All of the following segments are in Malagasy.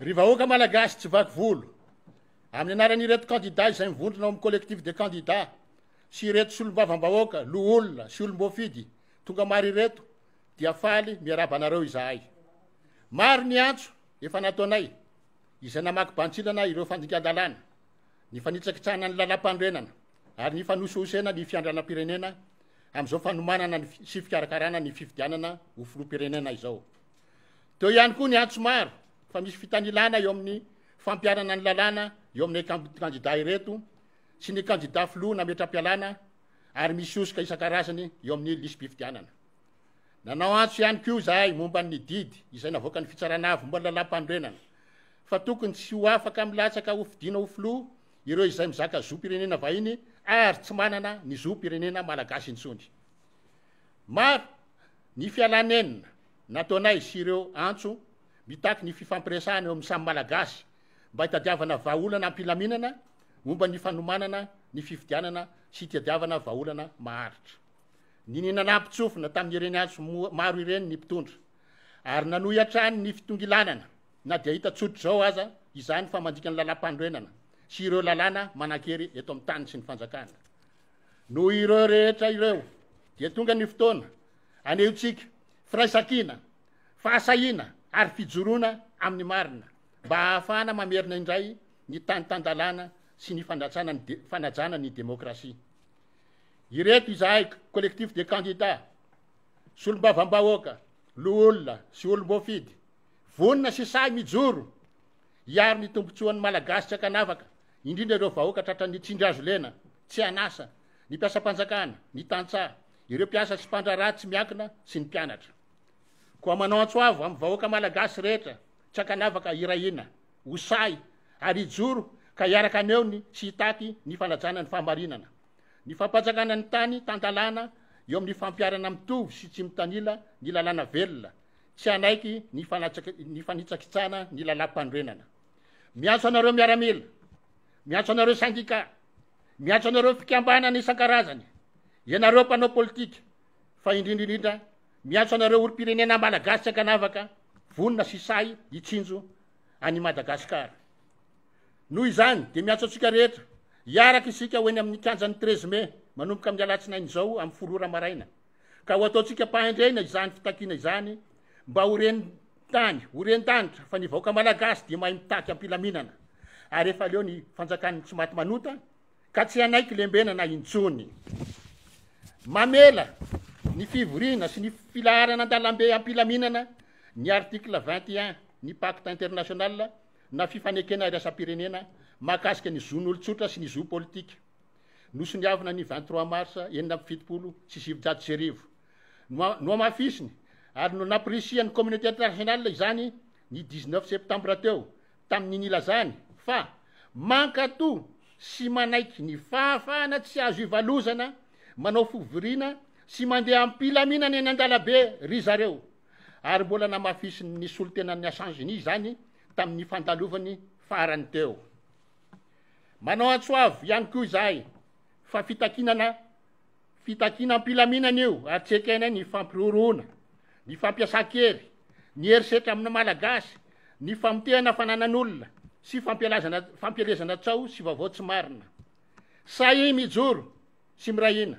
ry vahoaka malagasy tsy vaky volo amin'ny anaran'ireto candidat izay mivondrona amin'ny collectif de candidat sy ireto sy olom-bavam-bahoaka lo olona sy olom-boafidy tonga maro ireto dia faly miarabanareo izahay maro ny antso efa nataonay izay namaky bantsilana ireo fandika-dalàna ny fanitsakitsahana ny lalam-pandrenana ary ny fanososena ny fiandranam-pirenena amin'izao fanomanana sy fikarakarana ny fifidianana ho filoham-pirenena izao. Teo ihany koa ny antso maro fa misy fitanilana eo amin'ny fampiarana ny lalàna eo amin'ny candidat ireto sy ny candidat filoha nametram-pialana ary misy osoka isan-karazany eo amin'ny lisy-pifidianana. Nanao antso ihany koa izahay momba ny didy izay navoaka ny fitsarana momba lalam-pandrenana fa tokony tsy ho afaka milatsaka ho fidiana ho filoha ireo izay mizaka zo-pirenena vahiny ary tsy manana ny zo-pirenena malagasy intsony. Maro ny fialanenina nataonay sy ireo antso mitaky ny fifampiresahana eo amin'ny samy malagasy mba hitadiavana vahaolana ampilaminana momba ny fanomanana ny fifidianana sy tadiavana vahaolana maharitra. Ny nanam-pitsofina tamin'ireny antso maro ireny ny mpitondra ary nanohy hatrany ny fitongilanana na dia hita tsotro zao aza izany fa mandika ny lalam-pandrenana sy ireo lalàna manan-kery eto amin'ny tany sy ny fanjakana. Noho ireo rehetra ireo dia tonga ny fotoana anehotsika firaisankina, fahasahiana ary fijoroana amin'ny marina mba ahafahana mamerina indray ny tany-tandalàna sy ny fanajana ny demokrasia. Ireto izahay collectif de candidat sy olom-bavam-bahoaka lo olona sy olom-boafidy vonina sy say mijoro hiaro ny tombontsoan'ny malagasy tsy akanavaka indrindra ireo vahoaka tratra ny tsindry azo lena tsy anasa ny mpiasa-panjakana ny tantsaha ireo mpiasa sy mpandraraha tsy miankina sy ny mpianatra koa manao antso avo amin'ny vahoaka malagasy rehetra tsy akanavaka irahina ho say ary hijoro ka hiaraka aneo ny sy hitaky ny fanajana ny fahamarinana ny fampanjakana ny tany tandalàna eo amin'ny fampiarana mitovy sy tsy mitanila ny lalàna velona tsy anaiky ny fanitsakitsana ny lalam-pandrenana. Miantso anareo miaramila, miantso anareo syndika, miantso anareo fikambanana isan-karazany, ianareo mpanao politika fa indrindraindrindra miantso anareo olo-pirenena malagasy tsy akanavaka vonina sy say hitsinjo any Madagasikara. Noho izany dia miantso antsika rehetra hiaraka isika ho eny amin'ny kianjan'ny 13 Mai manomboka amin'ny alatsinainy zao amin'ny 10 maraina ka ho ataontsika mpahendrena izany fitakiana izany mba horen-danitra fa ny vahoaka malagasy dia mahay mitaky ampilaminana ary efa leo ny fanjakany tsy maty manota ka tsy anaiky lembenana intsony. Mamela ny fivoriana sy ny filaharana an-dalambe ampilaminana ny article 21 ny pacte international na fifanekena iraisam-pirenena mahakasika ny zon'olon-tsotra sy ny zo politika nosoniavina ny 23 mars 1970 sy 1970 no amafisiny ary no nampirisian'ny communauté internationale izany ny 19 septembre teo tamin'ny nilazany fa mankato sy manaiky ny fahafahana tsy azo ivalozana manao fivoriana sy mandeha ampilaminana eny an-dalabe ry zareo ary mbola namafisiny ny solotenan'ny Nations-Unies zany tamin'ny fandalovany farany teo. Manao antso avo ihany koa izahay fa fitakina ampilaminana io ary tsy ekena ny fampiroroana, ny fampiasan-kery, ny herisetra amin'ny malagasy, ny famotehana fananan'olona sy fampielezana tsao sy vaovao tsy marina. Sahy mijoro sy mirahina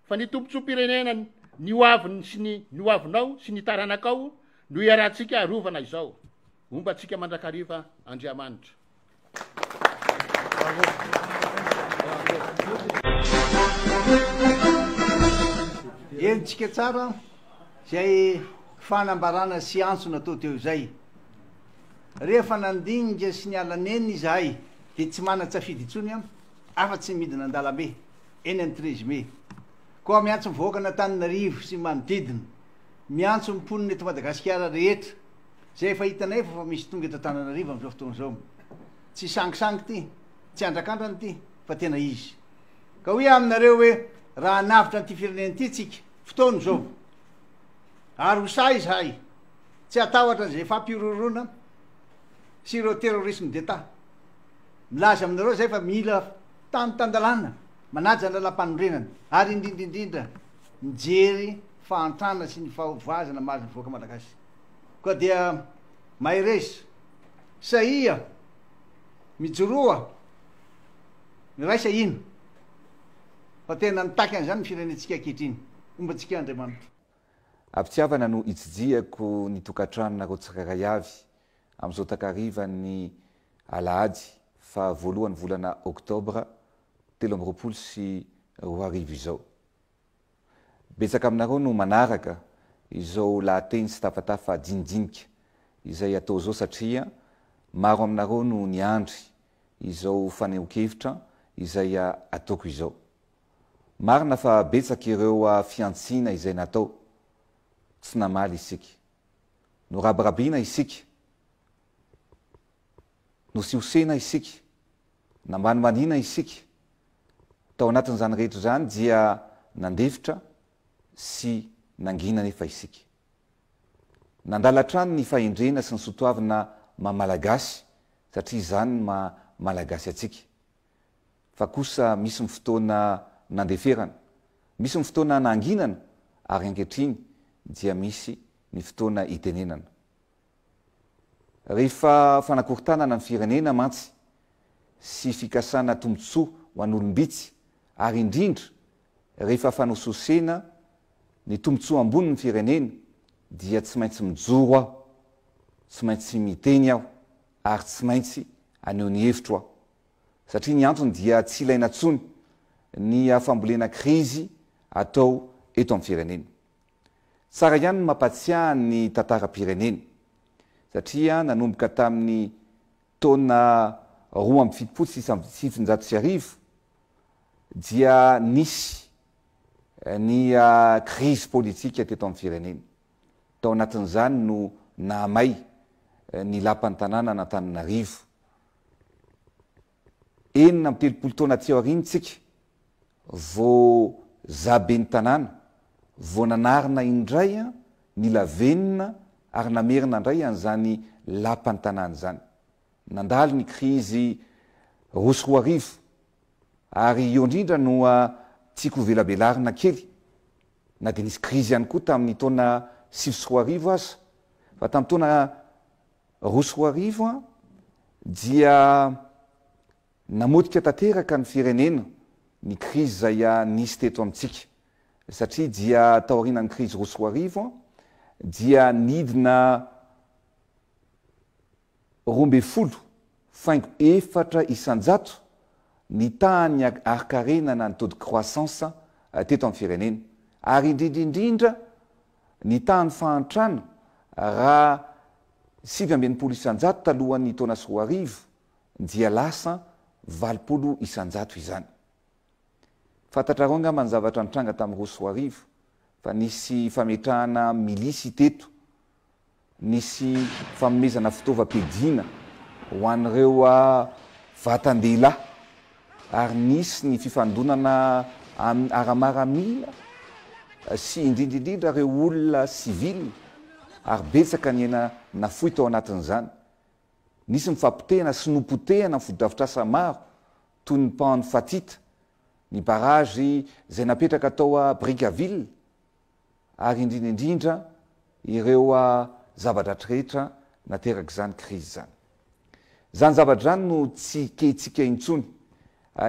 fa ny tompontso-pirenena ny hoaviny sy ny hoavinao sy ny taranakao no iarahantsika arovana izao. Ombantsika mandrakariva Andriamanitra. Entsika tsara zay fanambarana sy antso natao teo izay. Rehefa nandinika sy nialanenina izahay dia tsy manan-tsafidy intsony afa-tsy midina an-dalambe eny amin'ny 13 Mai. Koa miantso mivoaka n'Antananarivo sy manodidina, miantso mimponina eto Madagasikara rehetra zay efa hitanay fa misy tonga eto Antananarivo amin'izao fotoan'izao. Tsy sangisangy ty, tsy andrakandrany ty, fa tena izy. Ka hoe aminareo hoe raha navitra n'ity firenena ity tsika fotoana zao ary ho say izahay tsy atahotra zay fampirorona sy ireo terrorisme d'État. Milaza aminareo zay fa mila tany-tandalàna manaja ny lalam-panorenana ary indrindraindrindra mijery fahantrana sy ny fahovoazana mahazo ny voaka malagasy. Koa dia mahay resy saia mijoroa miraisa ino fa tena nitaky an'izany ny firenentsika ankehitriny ombantsika Andriamanitra. Ampitiavana no hitsidiako ny tokantranonareo tsirairay avy amin'izao takarivany alahady fa voalohany volana oktobra 2024 izao. Betsaka aminareo no manaraka izao lahateny sy tafatafa dinidinika izay atao zao satria maro aminareo no niandry izao fanehoan-kevitra izay ataoko izao. Marina fa betsaka ireo fiantsina izay natao tsy namaly isika, no rabirabiana isika, no siosena isika, namanimanina isika. Tao anatin'izany rehetra zany dia nandefitra sy nangina nefa isika. Nandalatrano ny fahendrena sy ny sotoavina mamalagasy satria zany malagasy atsika. Fa kosa misy ny fotoana nandeferana, misy ny fotoana nanginana ary ankehitriny dia misy ny fotoana itenenana. Rehefa fanakorontanana ny firenena mantsy sy fikasana tombotsoa ho an'olombitsy ary indrindra rehefa fanososena ny tombotsoa ambony ny firenena dia tsy maintsy mijoro aho, tsy maintsy miteny aho ary tsy maintsy aneho ny hevitro aho. Satria ny antony dia tsy ilaina tsony ny fambolena krizy atao eto amin'ny firenena. Tsara ihany mampatsiahy ny tantaram-pirenena satria nanomboka tamin'ny taona 2017 dia nisy ny krizy politika teto amin'ny firenena. Tao anatin'izany no nahamay ny lapan'ny tanàna n'Antananarivo. 40 taona ty aoriantsika vao zabe ny tanàna, vao nanarina indray ny lavenina ary namerina indray an'izany lapan'ny tanàna zany. Nandalo ny krizy roso roa arivo ary eo indrindra no tiako velabelarina kely na dia nisy krizy ihany koa tamin'ny taona 7 aza, fa tamin'ny taona roso roa arivo dia namotika tanteraka ny firenena ny krizy zay nisy teto amintsika satria dia tao aorianan'ny krizy roso roa arivo dia nidina 12,4 isanjato ny tany arikarenana ny taux de croissance teto amin'ny firenena ary indrindrindrindra ny tany fahantrana raha 7,20 isanjato talohan'ny taona sy roa arivo dia lasa 20 isanjato izany. Fantatrareo angamba ny zavatra nitranga tamin'ny roso roa arivo fa nisy fametrahana milisy teto, nisy famomezana fitaovam-piadiana ho an'ireo vatan-dehilahy ary nisy ny fifandonana ara-miaramila sy indrindrindrindra ireo olona sivily ary betsaka ny ena nafoy tao anatin'izany. Nisy mifampitehana sy nompotehana ny fododrafitrasa maro toy ny pont Fatita, ny barazy zay napetraka tao Brickaville ary indrindrindrindra ireo zavatra rehetra nateraka izany krizy zany. Zany zavatra zany no tsy kehitsika intsony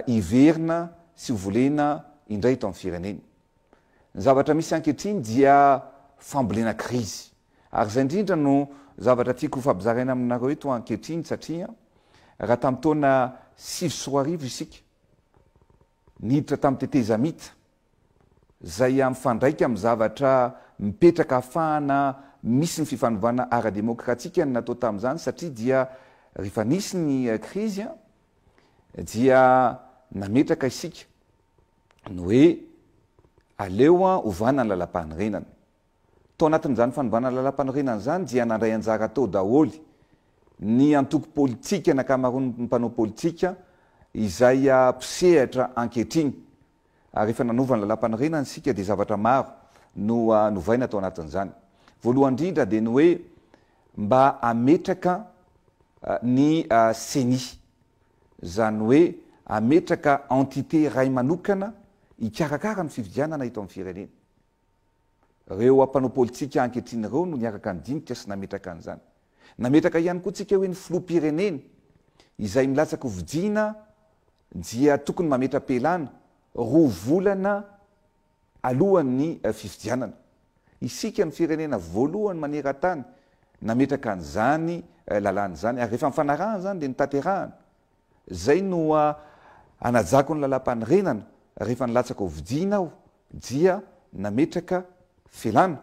iverina sy volena indray tao amin'ny firenena. Ny zavatra misy ankehitriny dia fambolena krizy ary zay indrindra no zavatra tiako fampizaraina aminareo eto ankehitriny satria raha tamin'ny taona 7 isika niditra tamin'ny teteza mita zay mifandraika amin'ny zavatra mipetraka ahafahana misy ny fifanovana ara-demokratika ny natao tamin'izany satria dia rehefa nisy ny krizy dia nametraka isika ny hoe aleo ovana ny lalam-panorenana. Tao anatin'izany fanovana lalam-panorenana zany dia nandray anjara atao daholy ny antoko politika ny ankamaroany mpanao politika izay pisehatra ankehitriny. Ary rehefa nanovana lalam-panorenana isika dia zavatra maro no novaina tao anatin'izany. Voalohany indrindra dia ny hoe mba ametraka ny CENI, zany hoe ametraka entité ray manokana hikarakara ny fifidianana eto amin'ny firenena. Reo mpanao politika ankehitriny ireo no niaraka nidinika sy nametraka an'izany. nametraka ihany koa tsika hoe ny filoam-pireneny izay milatsaka hovidiana dia tokony mametra-pelana 2 volana alohan'ny fifidianana. Isika ny firenena voalohany maneran-tany nametraka an'izany lalàna zany ary rehefa mifanarahana zany dia nitanterahana. Zay no anajako ny lalam-panorenana rehefa nilatsaka hovidiana aho dia nametraka felana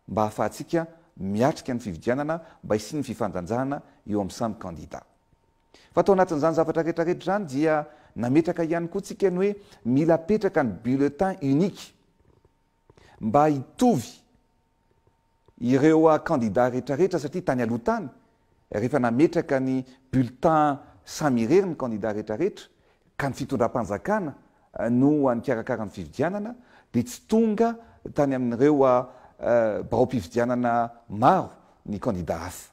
mba hahafahantsika miatrika ny fividianana mba hisy ny fifandanjana eo amin'ny samy kandida. Fa tao anatin'izany zavatra rehetrarehetra zany dia nametraka ihany koa tsika ny hoe mila petraka ny bulletin unique mba hitovy ireo kandida rehetrarehetra satria tany aloha tany rehefa nametraka ny bulletin samy irery ny kandida rehetrarehetra ka ny fitondram-panjakana no anikarakara ny fividianana dia tsy tonga tany amin'ireo bao-pividianana maro ny kandida hafa.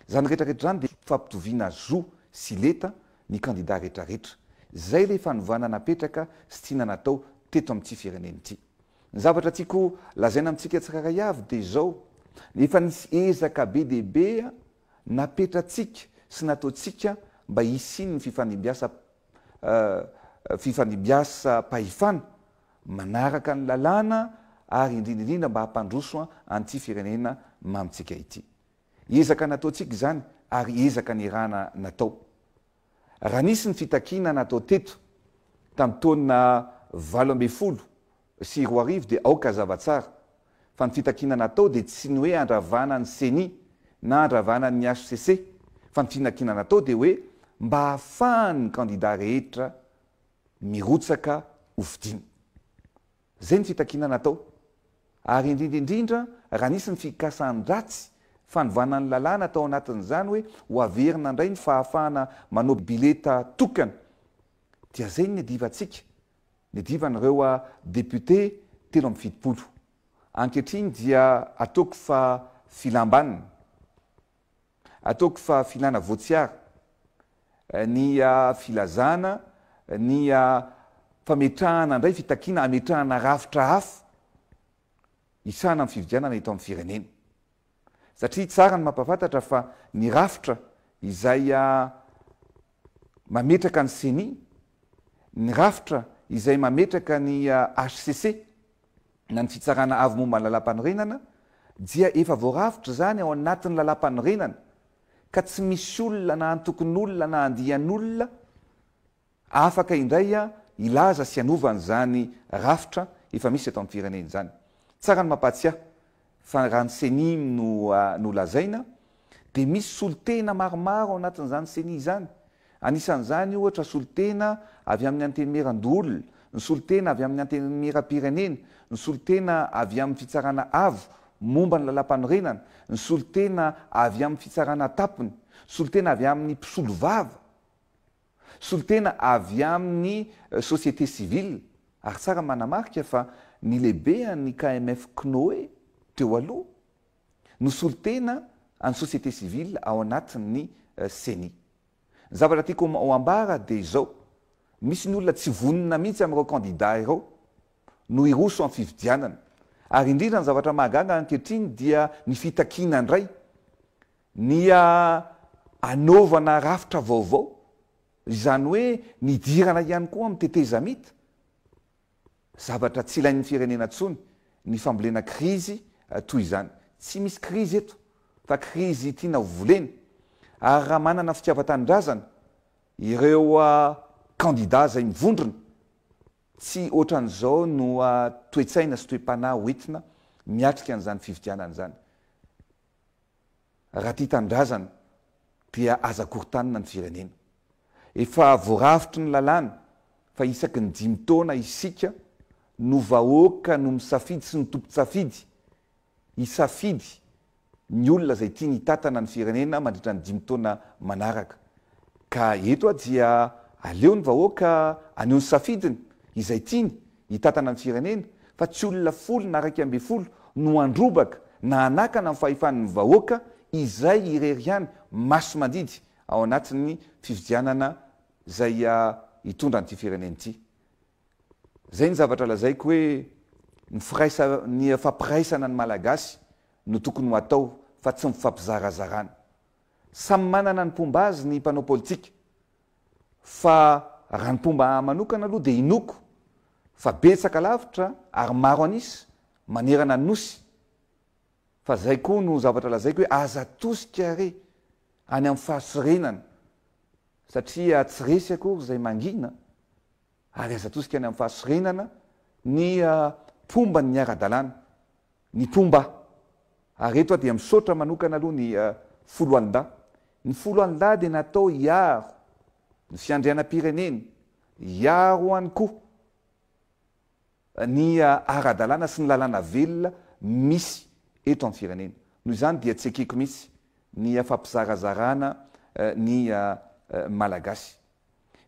Zany rehetrarehetra zany dia fampitoviana zo sy leta ny kandida rehetrarehetra. Zay le fanovana napetraka sy tiana natao teto amin'ity fireneny ity. Ny zavatra tiako lazaina amintsika tsiraray avy dia zao efa nisy ezaka be deaibe napetratsika sy nataotsika mba hisiny ny fifanimbiasa pahifana manaraka ny lalàna ary indrindraindrindra mba hampandroso an'ity firenena mamitsika ity. Ezaka nataotsika zany ary ezaka ny rana natao. Raha nisy ny fitakiana natao teto tamin'ny taona 20 sy 20 dia aoka zavatsara. Fa ny fitakiana natao dia tsy ny hoe andravana ny CENI na andravana ny HCC fa ny fitakiana natao dia hoe mba hahafahan'ny kandida rehetra mirotsaka hovidiana. Zay ny fitakiana natao. Ary indrindraindrindra raha nisy ny fikasan-dratsy fanovana ny lalàna tao anatin'izany hoe ho averina indray ny fahafahana manao bileta tokana dia zay ny adivantsika ny adivan'ireo député 770. Ankehitriny dia ataoko fa filambanina, ataoko fa filana voatsiara, ny filazana, ny fametrahana indray fitakiana ametrahana rafitra hafa isana amin'ny fividianana eto amin'ny firenena. Satria tsara ny mampafantatra fa ny rafitra izay mametraka ny CENI, ny rafitra izay mametraka ny HCC na ny fitsarana avy momba ny lalam-panorenana dia efa voarafitra zany ao anatin'ny lalam-panorenana ka tsy misy olona na antokon'olona na andian'olona afaka indray ilaza sy anovany zany rafitra efa misy eto amin'ny firenena zany. Tsara ny mampatsiahy fa raha ny CENI no lazaina dia misy solotena maromaro ao anatin'izany CENI zany. Anisan'izany ohatra solotena avy amin'ny antenemeran-dolona, ny solotena avy amin'ny antenemeram-pirenena, ny solotena avy amin'ny fitsarana avo momba ny lalam-panorenana, ny solotena avy amin'ny fitsarana tapony, solotena avy amin'ny mpisolo vava, solotena avy amin'ny société civile. Ary tsara manamarika fa ny lehibean'ny KMF CNOE teo aloha no solotena any société civile ao anatin'ny CENI. Ny zavatra tiako ho ambara dia izao, misy ny olona tsy vonina mihitsy amin'ireo kandida ireo no hiroso amin'ny fividianana. Ary indrindra ny zavatra mahagaga ankehitriny dia ny fitakiana indray, ny anaovana rafitra vaovao, izany hoe nidirana ihany koa amin'ny teteza mita. Zavatra tsy ilain'ny firenena ntsony ny fambolena krizy toy izany. Tsy misy krizy eto fa krizy tiana volena. Ary raha manana fitiavan-tanindrazana ireo kandida zay mivondrona tsy ohatran'izao no toetsaina sy toe-panahy hoentina miatrika an'izany fividianana zany. Raha tia tanindrazana dia aza-korontanina ny firenena. Efa voarafitry ny lalàna fa isaky ny 5 taona isika no vahoaka no misafidy sy ny tompo-tsafidy hisafidy ny olona zay tia ny tatana ny firenena mandritra ny 5 taona manaraka. Ka eto dia aleo ny vahoaka aneo ny safidiny izay tiany hitatana ny firenena fa tsy olona 10 na 12 no androbaka na anakana amin'ny fahefan'ny vahoaka izay ireriany maso mandidy ao anatin'ny fividianana zay hitondra an'ity firenena ity. Zay ny zavatra lazaiko hoe ny fampiraisana ny malagasy no tokony ho atao fa tsy mifampizarazarana. samy manana ny pomba azy ny mpanao politika fa raha ny pomba manokana aloha dia inoko fa betsaka lavitra ary maro anisy manerana ny nosy fa zay koa no zavatra lazaiko hoe aza tosika re any amin'ny fahasirenana satria tsy resy akory zay mangina ary aza tosika any amin'ny fahasirenana ny pomba ny ara-dalàna ny pomba ary eto a dia misaotra manokana aloha ny folo alida ny folo alida dia natao hiaro ny fiandrianam-pireneny hiaro any koa ny ara-dalàna sy ny lalàna velona misy eto amin'ny firenena noho izany dia tsy ekeko mihitsy ny fampizarazarana ny malagasy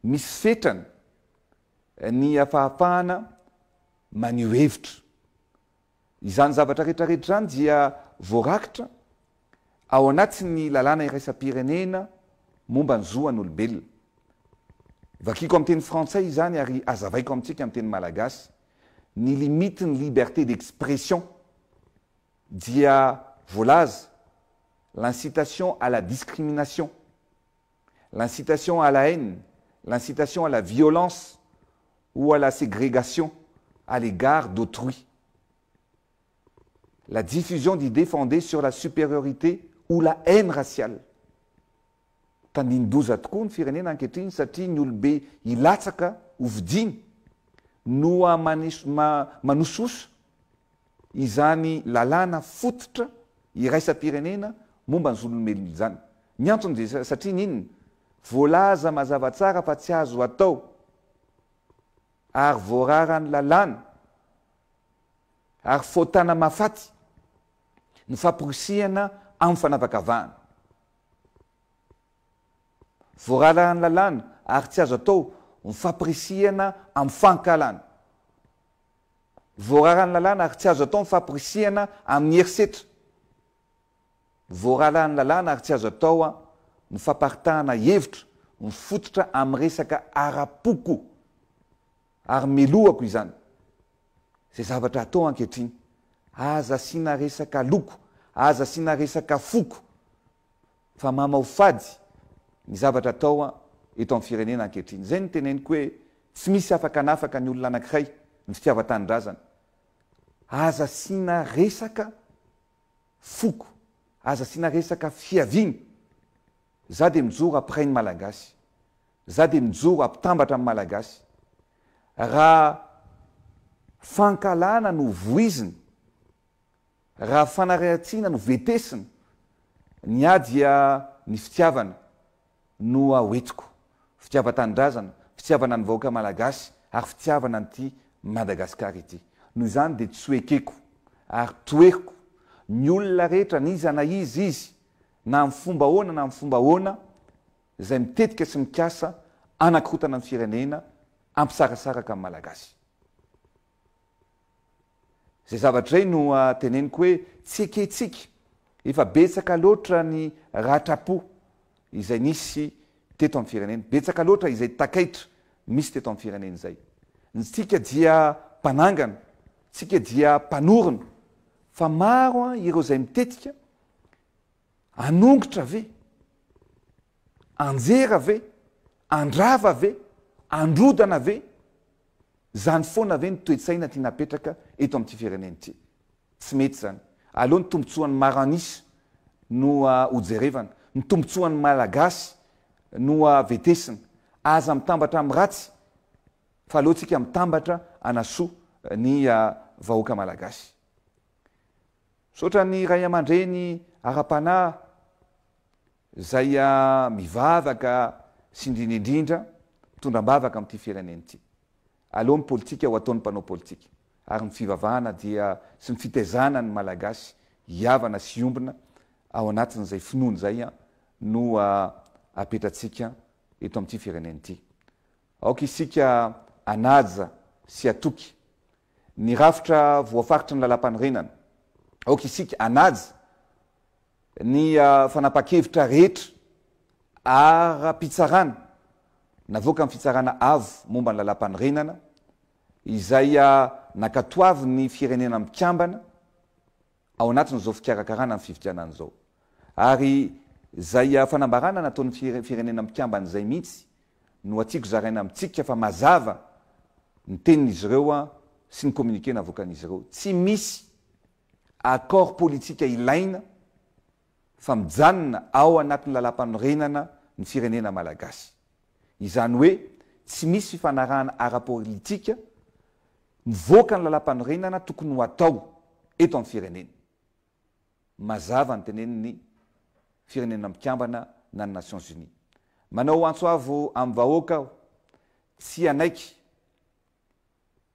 misy fetrany ny fahafahana maneho hevitra izany zavatra rehetrarehetra zany dia voarakitra ao anatin'ny lalàna iraisam-pirenena momba ny zoan'olombelona vakiko amin'ny teny frantsay izany ary azavaiko amintsika amin'ny teny malagasy ny limite ny liberté d'expression dia voalaza l'incitation à la discrimination, l'incitation à la haine, l'incitation à la violence ou à la ségrégation à l'égard d'autrui, la diffusion d'idées fondées sur la supériorité ou la haine raciale. Tandindoza tokoa ny firenena ankehitriny satria ny olobe hilatsaka hovidiny no manososo izany lalàna fototra iraisam-pirenena momba ny zolombelona izany. Ny antony dia satria ninona voalaza mazava tsara fa tsy azo atao ary voararany lalàna ary fotana mafaty ny famporisihana amin'ny fanavakavahana. Voararany lalàna ary tsy azo atao ny famporisihana amin'ny fankalana. Voararany lalàna ary tsy azo atao ny famporisihana amin'ny herisetra. Voararany lalàna ary tsy azo atao ny famparitahana hevitra ny fototra amin'ny resaka ara-poko ary melohako izany. Zay zavatra atao ankehitriny aza asiana resaka loko, aza asiana resaka foko fa mamao fady ny zavatra atao eto amin'ny firenena ankehitriny. Zay ny teneniko hoe tsy misy afaka anafaka ny olona anankiray ny fitiavan-tanindrazana. Aza asiana resaka foko, aza asiana resaka fiaviana. Za dia mijoro ampirainy malagasy, za dia mijoro ampitambatra amin'ny malagasy. Raha fankalana no voiziny, raha fanariatsiana no vetesina, ny dia ny fitiavana no hoetiko. Fitiavan-tanindrazana, fitiavana ny vahoaka malagasy ary fitiavana nyty Madagasikara ity. Noho izany dia tsy hoekeko ary toeriko ny olona rehetra n'iza na izy na amin'ny fomba ahoana na amin'ny fomba ahoana izay mitetika sy mikasa anankirotana amin'ny firenena ampisarasaraka amin'ny malagasy. Zay zavatra izay no teneniko hoe tsy eketsika efa betsaka loatra ny rahatrapo izay nisy teto amin'ny firenena, betsaka loatra izay takaitra misy teto amin'ny firenena izay. Tsika dia mpanangana, tsika dia mpanorona, fa maro ireo izay mitetika anongotra ve, anjera ve, andrava ve, androdana ve, zany foana ve ny toe-tsaina tia napetraka eto amin'ity firenena ity. Tsy mety zany. Aleo ny tombotsoan'ny maro anisy no hojerevana, ny tombotsoan'ny malagasy no vetesina. Aza mitambatra amin'ny ratsy fa aleotsika mitambatra anasoa ny vahoaka malagasy. Sotra ny ray aman-dreny ara-panahy zay mivavaka sy indrindraindrindra mitondram-bavaka amin'ity firenena ity. Aleo ny politika ho ataon'ny mpanao politika ary ny fivavahana dia sy ny fitaizana ny malagasy hiavana sy iombona ao anatin'izay finoana zay no apetratsika eto amin'ity firenena ity. Aoka isika anaja sy atoky ny rafitra voafaritra ny lalam-panorenana. Aoka isika anaja ny fanapa-kevitra rehetra ara-pitsarana navoaka amin'ny fitsarana avo momba ny lalam-panorenana izay nakatoavy ny firenena mikambana ao anatin'izao fikarakarana amin'ny fividianana izao. Ary zay fanambarana nataon'ny firenena mikambanyzay mihitsy no atiako zaraina amitsika fa mazava ny tenin'izy ireo a sy ny communiqué navoakan'izy ireo tsy misy accord politika ilaina fa mijanona ao anatin'ny lalam-panorenana ny firenena malagasy izany hoe tsy misy fifanarahana ara-politika mivoaka ny lalam-panorenana tokony ho atao eto amin'ny firenena mazava ny teneniny firenena mikambana na ny Nations Unies manao antsoavo amin'ny vahoaka aho tsy anaiky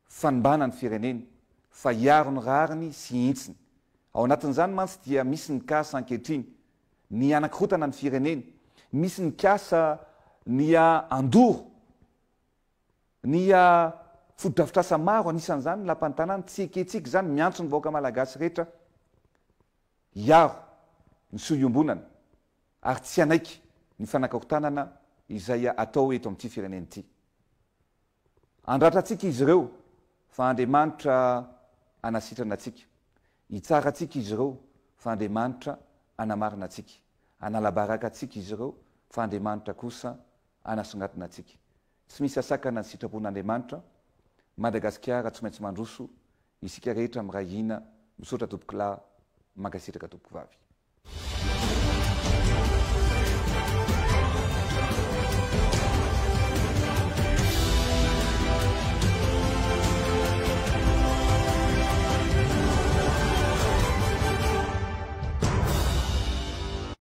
fanimbana ny firenena fa hiaro ny rariny sy hintsiny ao anatin'izany mantsy dia misy ny kasa ankehitriny ny anankirotana ny firenena misy ny kasa ny andoro ny fotodrafitrasa maro anisan'izany ny lampantanàna tsy eketsiky zany miantso ny vahoaka malagasy rehetra hiaro ny soiombonana ary tsy anaiky ny fanakarotanana izay atao eto amin'ity firenena ity andratratsika izy ireo fa Andriamanitra anasitrana atsika hitsara atsika izy ireo fa Andriamanitra anamarina atsika analabaraka atsika izy ireo fa Andriamanitra kosa anasongatina atsika tsy misy asakana ny sitrapon'Andriamanitra Madagasikara tsy maintsy mandroso isika rehetra miray hina misaotra tompoko lahy mankasitraka tompoko vavy